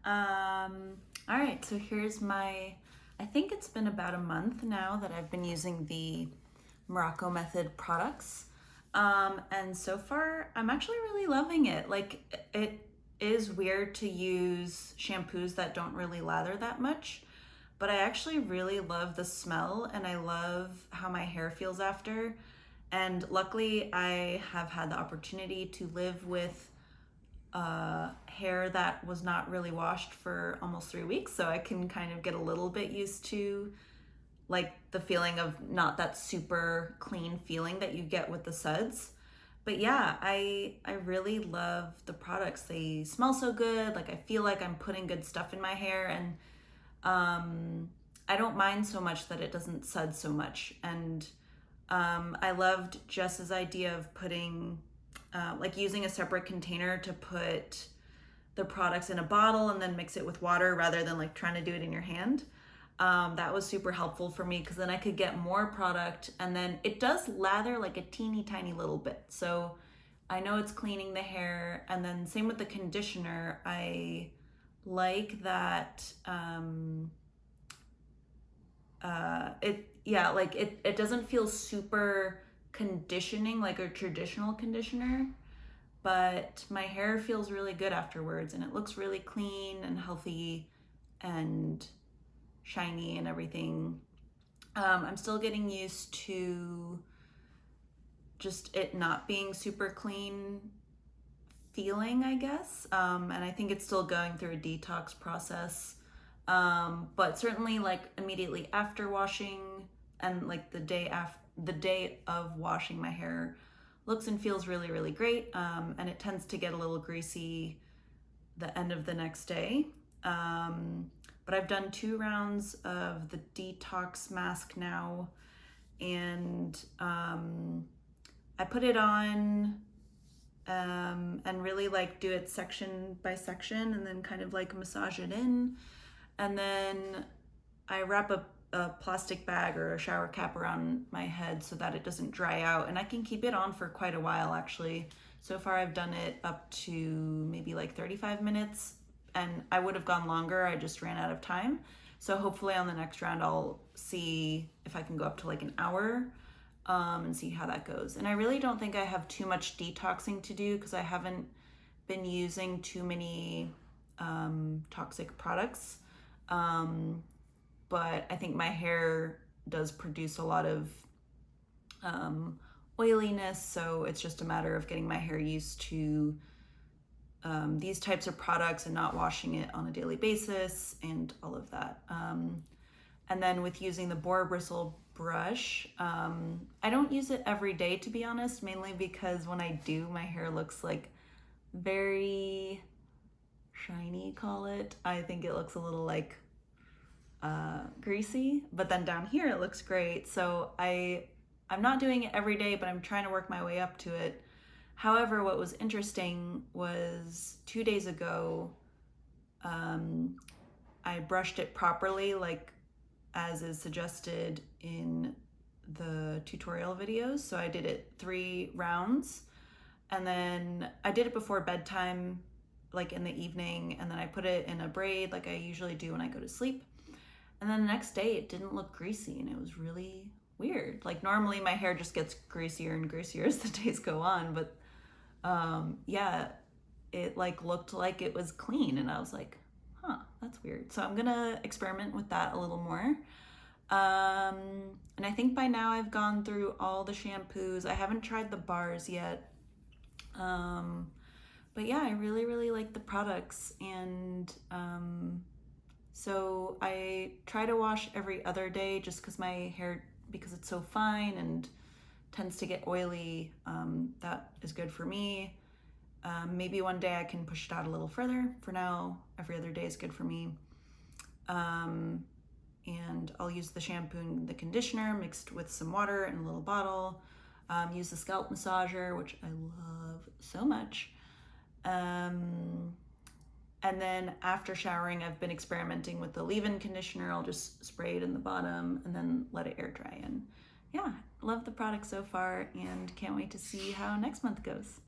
All right, so here's I think it's been about a month now that I've been using the Morrocco Method products. And so far, I'm actually really loving it. Like, it is weird to use shampoos that don't really lather that much, but I actually really love the smell and I love how my hair feels after. And luckily, I have had the opportunity to live with hair that was not really washed for almost 3 weeks, so I can kind of get a little bit used to like the feeling of not that super clean feeling that you get with the suds. But yeah, I really love the products. They smell so good. Like, I feel like I'm putting good stuff in my hair, and I don't mind so much that it doesn't sud so much. And I loved Jess's idea of putting like using a separate container to put the products in a bottle and then mix it with water rather than like trying to do it in your hand. That was super helpful for me because then I could get more product, and then it does lather like a teeny tiny little bit. So I know it's cleaning the hair. And then same with the conditioner. I like that it doesn't feel super conditioning like a traditional conditioner, but my hair feels really good afterwards and it looks really clean and healthy and shiny and everything. I'm still getting used to just it not being super clean feeling, I guess. And I think it's still going through a detox process. But certainly like immediately after washing and like the day of washing, my hair looks and feels really, really great. And it tends to get a little greasy the end of the next day. But I've done 2 rounds of the detox mask now, and I put it on and really like do it section by section and then kind of like massage it in. And then I wrap a plastic bag or a shower cap around my head so that it doesn't dry out, and I can keep it on for quite a while actually. So far I've done it up to maybe like 35 minutes, and I would have gone longer, I just ran out of time. So hopefully on the next round I'll see if I can go up to like an hour and see how that goes. And I really don't think I have too much detoxing to do because I haven't been using too many toxic products. But I think my hair does produce a lot of oiliness, so it's just a matter of getting my hair used to these types of products and not washing it on a daily basis and all of that. And then with using the boar bristle brush, I don't use it every day, to be honest, mainly because when I do, my hair looks like very shiny, call it. I think it looks a little like greasy, but then down here it looks great. So I'm not doing it every day, but I'm trying to work my way up to it. However, what was interesting was 2 days ago, I brushed it properly, like as is suggested in the tutorial videos. So I did it 3 rounds, and then I did it before bedtime, like in the evening, and then I put it in a braid like I usually do when I go to sleep. And then the next day it didn't look greasy, and it was really weird. Like, normally my hair just gets greasier and greasier as the days go on, but yeah, it like looked like it was clean, and I was like, huh, that's weird. So I'm gonna experiment with that a little more. And I think by now I've gone through all the shampoos. I haven't tried the bars yet. But yeah, I really, really like the products. And so I try to wash every other day just because my hair, because it's so fine and tends to get oily, that is good for me. Maybe one day I can push it out a little further. For now, every other day is good for me. And I'll use the shampoo and the conditioner mixed with some water in a little bottle. Use the scalp massager, which I love so much. And then after showering, I've been experimenting with the leave-in conditioner. I'll just spray it in the bottom and then let it air dry. And yeah, love the product so far and can't wait to see how next month goes.